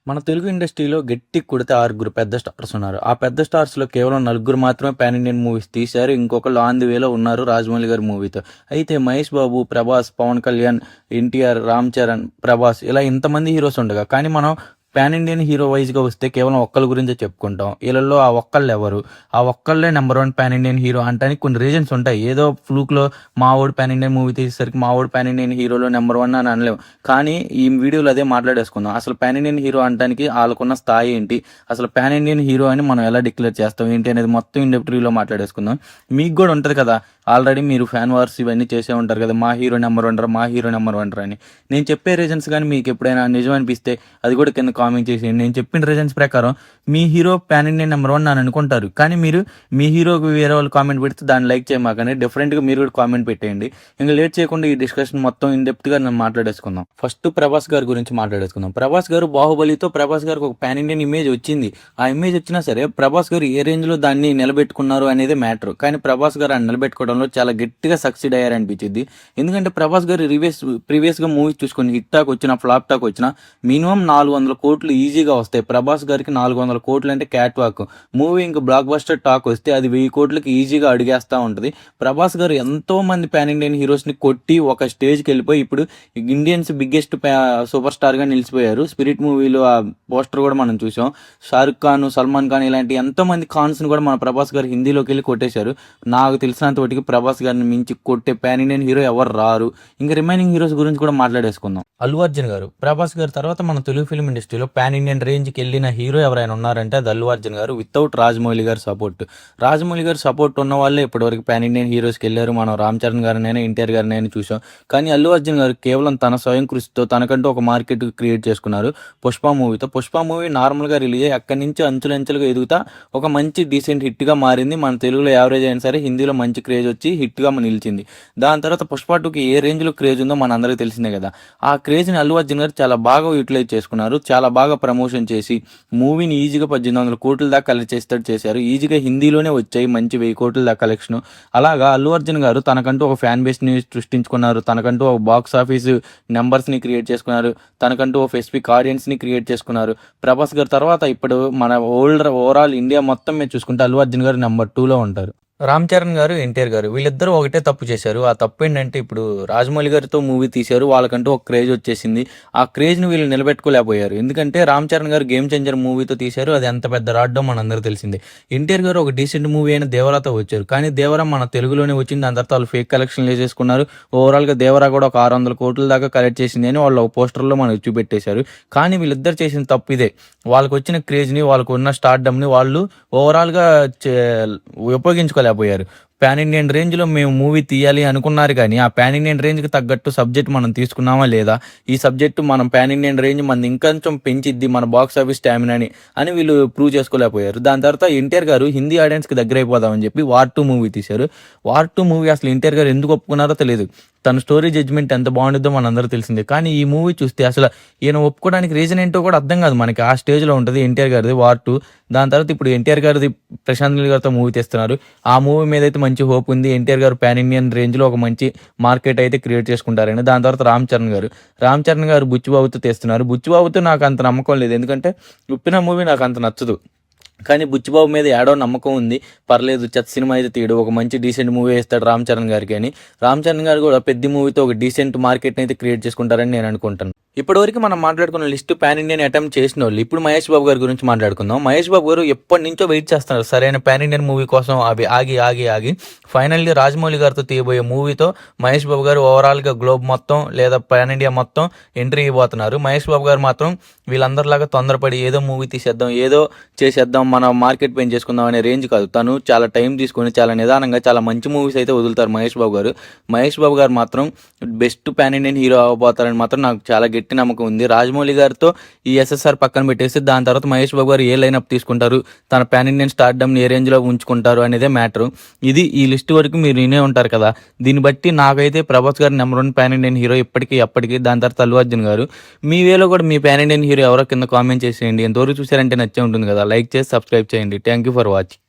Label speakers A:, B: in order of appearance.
A: మన తెలుగు ఇండస్ట్రీలో గట్టి కొడితే ఆరుగురు పెద్ద స్టార్స్ ఉన్నారు. ఆ పెద్ద స్టార్స్‌లో కేవలం నలుగురు మాత్రమే పాన్ ఇండియన్ మూవీస్ తీశారు. ఇంకొకళ్ళు ఆన్ ది వేలో ఉన్నారు రాజమౌళి గారి మూవీతో. అయితే మహేష్ బాబు, ప్రభాస్, పవన్ కళ్యాణ్, ఎన్టీఆర్, రామ్ చరణ్, ప్రభాస్ ఇలా ఇంతమంది హీరోస్ ఉండగా కానీ మనం పాన్ ఇండియన్ హీరో వైస్‌గా వస్తే కేవలం ఒక్కళ్ళ గురించే చెప్పుకుంటాం. ఈళ్ళల్లో ఆ ఒక్కళ్ళెవరు? ఆ ఒక్కళ్ళే నంబర్ 1 పాన్ ఇండియన్ హీరో అంటానికి కొన్ని రీజన్స్ ఉంటాయి. ఏదో ఫ్లూక్‌లో మావోడు పాన్ ఇండియన్ మూవీ తీసేసరికి మావోడు పాన్ ఇండియన్ హీరోలో నంబర్ 1 అని అనలేం. కానీ ఈ వీడియోలో అదే మాట్లాడేసుకుందాం. అసలు పాన్ ఇండియన్ హీరో అనటానికి ఆళ్ళకున్న స్థాయి ఏంటి? అసలు పాన్ ఇండియన్ హీరో అని మనం ఎలా డిక్లేర్ చేస్తాం? ఏంటి అనేది మొత్తం ఇన్ డెప్త్ రివ్యూలో మాట్లాడేసుకుందాం. మీకు గూడా ఉంటది కదా! ఆల్రెడీ మీరు ఫ్యాన్ వార్స్ ఇవన్నీ చేసే ఉంటారు కదా! మా హీరో నంబర్ 1 రా, మా హీరో నంబర్ 1 రా అని. నేను చెప్పే రీజన్స్ గానీ మీకెప్పుడైనా నిజం అనిపిస్తే అది కూడా కింద కామెంట్ చేసేయండి. నేను చెప్పిన రీజన్స్ ప్రకారం మీ హీరో పాన్ ఇండియన్ నంబర్ 1 అని అనుకుంటారు. కానీ మీరు మీ హీరోకి వేరే వాళ్ళు కామెంట్ పెడితే దాన్ని లైక్ చేయమాకండి. డిఫరెంట్‌గా మీరు కూడా కామెంట్ పెట్టేయండి. ఇంక లేట్ చేయకుండా ఈ డిస్కషన్ మొత్తం ఇన్ డెప్త్‌గా మాట్లాడేసుకుందాం. ఫస్ట్ ప్రభాస్ గారి గురించి మాట్లాడేసుకుందాం. ప్రభాస్ గారు 'బాహుబలితో' ప్రభాస్ గారికి ఒక పాన్ ఇండియన్ ఇమేజ్ వచ్చింది. ఆ ఇమేజ్ వచ్చినా సరే ప్రభాస్ గారు ఏ రేంజ్‌లో దాన్ని నిలబెట్టుకున్నారు అనేది మ్యాటర్. కానీ ప్రభాస్ గారు ఆ నిలబెట్టుకోవడంలో చాలా గట్టిగా సక్సీడ్ అయ్యారనిపించింది. ఎందుకంటే ప్రభాస్ గారు ప్రీవియస్‌గా మూవీస్ చూసుకొని హిట్ టాక్ వచ్చినా, ఫ్లాప్ టాక్ వచ్చినా మినిమం 400 కోట్లు ఈజీగా వస్తాయి. ప్రభాస్ గారికి 400 కోట్లు అంటే క్యాట్ వాక్. మూవీ ఇంక బ్లాక్ బస్టర్ టాక్ వస్తే అది 1000 కోట్లకి ఈజీగా అడుగేస్తా ఉంటది. ప్రభాస్ గారు ఎంతో మంది పాన్ ఇండియన్ హీరోస్‌ని కొట్టి ఒక స్టేజ్‌కి వెళ్ళిపోయి ఇప్పుడు ఇండియన్స్ బిగ్గెస్ట్ సూపర్ స్టార్‌గా నిలిచిపోయారు. 'స్పిరిట్' మూవీలో ఆ పోస్టర్ కూడా మనం చూసాం. షారుఖ్ ఖాన్, సల్మాన్ ఖాన్ ఇలాంటి ఎంతో మంది ఖాన్స్‌ని కూడా మన ప్రభాస్ గారు హిందీలోకి వెళ్ళి కొట్టేశారు. నాకు తెలిసినంత మటికి ప్రభాస్ గారిని మించి కొట్టే పాన్ ఇండియన్ హీరో ఎవరు రారు. ఇంకా రిమైనింగ్ హీరోస్ గురించి కూడా మాట్లాడేసుకుందాం. అల్లు అర్జున్ గారు, ప్రభాస్ గారి తర్వాత మన తెలుగు ఫిల్మ్ ఇండస్ట్రీలో పాన్ ఇండియన్ రేంజ్కి వెళ్ళిన హీరో ఎవరైనా ఉన్నారంటే అది అల్లు అర్జున్ గారు వితౌట్ రాజమౌళి గారి సపోర్ట్. రాజమౌళి గారి సపోర్ట్ ఉన్న వాళ్ళే ఇప్పటివరకు పాన్ ఇండియన్ హీరోస్కి వెళ్ళారు. మనం రామ్ చరణ్ గారినైనా, ఎన్టీఆర్ గారినైనా చూసాం. కానీ అల్లు అర్జున్ గారు కేవలం తన స్వయం కృషితో తనకంటూ ఒక మార్కెట్ క్రియేట్ చేసుకున్నారు. 'పుష్ప' మూవీతో. 'పుష్ప' మూవీ నార్మల్గా రిలీజ్ అయ్యి అక్కడి నుంచి అంచులంచులుగా ఎదుగుతా ఒక మంచి డీసెంట్ హిట్గా మారింది. మన తెలుగులో యావరేజ్ అయినా సరే హిందీలో మంచి క్రేజ్ వచ్చి హిట్గా నిలిచింది. దాని తర్వాత 'పుష్ప 2'కి ఏ రేంజ్లో క్రేజ్ ఉందో మన అందరికీ తెలిసిందే కదా. ఆ క్రేజ్ని అల్లు అర్జున్ గారు చాలా బాగా యూటిలైజ్ చేసుకున్నారు. చాలా బాగా ప్రమోషన్ చేసి మూవీని ఈజీగా 1800 కోట్ల దాకా కలెక్ట్ చేసేటట్టు చేశారు. ఈజీగా హిందీలోనే వచ్చాయి మంచి 1000 కోట్ల దాకా కలెక్షన్. అలాగా అల్లు అర్జున్ గారు తనకంటూ ఒక ఫ్యాన్ బేస్ని సృష్టించుకున్నారు. తనకంటూ ఒక బాక్స్ ఆఫీస్ నెంబర్స్ని క్రియేట్ చేసుకున్నారు. తనకంటూ ఒక స్పెసిఫిక్ ఆడియన్స్ని క్రియేట్ చేసుకున్నారు. ప్రభాస్ గారు తర్వాత ఇప్పుడు మన ఓవరాల్ ఇండియా మొత్తం మీద చూసుకుంటే అల్లు అర్జున్ గారు నెంబర్ 2లో ఉంటారు. రామ్ చరణ్ గారు, ఎన్టీఆర్ గారు వీళ్ళిద్దరూ ఒకటే తప్పు చేశారు. ఆ తప్పు ఏంటంటే ఇప్పుడు రాజమౌళి గారితో మూవీ తీశారు. వాళ్ళకంటూ ఒక క్రేజ్ వచ్చేసింది. ఆ క్రేజ్ని వీళ్ళు నిలబెట్టుకోలేకపోయారు. ఎందుకంటే రామ్ చరణ్ గారు 'గేమ్ చేంజర్' మూవీతో తీశారు. అది ఎంత పెద్ద రాడ్డో మనందరికీ తెలిసిందే. ఎన్టీఆర్ గారు ఒక డీసెంట్ మూవీ అయిన 'దేవరాతో' వచ్చారు. కానీ 'దేవరా' మన తెలుగులోనే వచ్చింది. దాని తర్వాత వాళ్ళు ఫేక్ కలెక్షన్లు వేసేసుకున్నారు. ఓవరాల్గా 'దేవరా' కూడా ఒక 600 కోట్ల దాకా కలెక్ట్ చేసింది అని వాళ్ళు ఒక పోస్టర్లో మనకు చూపెట్టేశారు. కానీ వీళ్ళిద్దరు చేసిన తప్పు ఇదే. వాళ్ళకు వచ్చిన క్రేజ్ని, వాళ్ళకు ఉన్న స్టార్డమ్ని వాళ్ళు ఓవరాల్గా ఉపయోగించుకోలేకపోయారు. పాన్ ఇండియన్ రేంజ్లో మేము మూవీ తీయాలి అనుకున్నారు కానీ ఆ పాన్ ఇండియన్ రేంజ్కి తగ్గట్టు సబ్జెక్ట్ మనం తీసుకున్నామా లేదా, ఈ సబ్జెక్టు మనం పాన్ ఇండియన్ రేంజ్ మన ఇంకొంచెం పెంచిద్ది మన బాక్స్ ఆఫీస్ స్టామినాని అని వీళ్ళు ప్రూవ్ చేసుకోలేకపోయారు. దాని తర్వాత ఎన్టీఆర్ గారు హిందీ ఆడియన్స్కి దగ్గర అయిపోదామని చెప్పి 'వార్ 2' మూవీ తీశారు. 'వార్ 2' మూవీ అసలు ఎన్టీఆర్ గారు ఎందుకు ఒప్పుకున్నారో తెలియదు. తన స్టోరీ జడ్జ్మెంట్ ఎంత బాగుంటుందో మనందరూ తెలిసిందే. కానీ ఈ మూవీ చూస్తే అసలు ఈయన ఒప్పుకోవడానికి రీజన్ ఏంటో కూడా అర్థం కాదు మనకి. ఆ స్టేజ్లో ఉంటుంది ఎన్టీఆర్ గారిది 'వార్ 2'. దాని తర్వాత ఇప్పుడు ఎన్టీఆర్ గారిది ప్రశాంత్ నీల్ గారితో మూవీ తీస్తున్నారు. ఆ మూవీ మీద అయితే మంచి హోప్ ఉంది. ఎన్టీఆర్ గారు పాన్ ఇండియన్ రేంజ్లో ఒక మంచి మార్కెట్ అయితే క్రియేట్ చేసుకుంటారని. దాని తర్వాత రామ్ చరణ్ గారు 'బుచ్చిబాబుతో' తీస్తున్నారు. 'బుచ్చిబాబుతో' నాకు అంత నమ్మకం లేదు. ఎందుకంటే 'ఉప్పెన' మూవీ నాకు అంత నచ్చదు. కానీ 'బుచ్చిబాబు' మీద ఏడో నమ్మకం ఉంది. పర్లేదు చెత్త సినిమా అయితే తీయడు, ఒక మంచి డీసెంట్ మూవీ వేస్తాడు రామ్ చరణ్ గారికి అని. రామ్ చరణ్ గారు కూడా పెద్ద మూవీతో ఒక డీసెంట్ మార్కెట్ని అయితే క్రియేట్ చేసుకుంటారని నేను అనుకుంటాను. ఇప్పటివరకు మనం మాట్లాడుకున్న లిస్ట్ పాన్ ఇండియన్ అటెంప్ట్ చేసిన వాళ్ళు. ఇప్పుడు మహేష్ బాబు గారి గురించి మాట్లాడుకుందాం. మహేష్ బాబు గారు ఎప్పటి నుంచో వెయిట్ చేస్తున్నారు సరైన పాన్ ఇండియన్ మూవీ కోసం. అవి ఆగి ఫైనల్లీ రాజమౌళి గారితో తీయబోయే మూవీతో మహేష్ బాబు గారు ఓవరాల్గా గ్లోబ్ మొత్తం లేదా పాన్ ఇండియా మొత్తం ఎంట్రీ ఇవ్వబోతున్నారు. మహేష్ బాబు గారు మాత్రం వీళ్ళందరిలాగా తొందరపడి ఏదో మూవీ తీసేద్దాం, ఏదో చేసేద్దాం, మనం మార్కెట్ పెంచేసుకుందాం చేసుకుందాం అనే రేంజ్ కాదు. తను చాలా టైం తీసుకొని చాలా నిదానంగా చాలా మంచి మూవీస్ అయితే వదులుతారు మహేష్ బాబు గారు. మహేష్ బాబు గారు మాత్రం బెస్ట్ పాన్ ఇండియన్ హీరో అవ్వబోతారని మాత్రం నాకు చాలా గట్టి నమ్మకం ఉంది. రాజమౌళి గారితో ఈ ఎస్ఎస్ఆర్ పక్కన పెట్టేసి దాని తర్వాత మహేష్ బాబు గారు ఏ లైనప్ తీసుకుంటారు, తన పాన్ ఇండియన్ స్టార్డమ్ని ఏ రేంజ్లో ఉంచుకుంటారు అనేదే మ్యాటర్. ఇది ఈ లిస్ట్ వరకు మీరు వినే ఉంటారు కదా. దీన్ని బట్టి నాకైతే ప్రభాస్ గారు నెంబర్ 1 పాన్ ఇండియన్ హీరో ఎప్పటికీ. దాని తర్వాత అల్లు అర్జున్ గారు. మీ వేలో కూడా మీ పాన్ ఇండియన్ హీరో ఎవరో కింద కామెంట్ చేసేయండి. ఎంతవరకు చూసారంటే నచ్చే ఉంటుంది కదా. లైక్ చేసి సబ్స్క్రైబ్ చేయండి. Thank you for watching.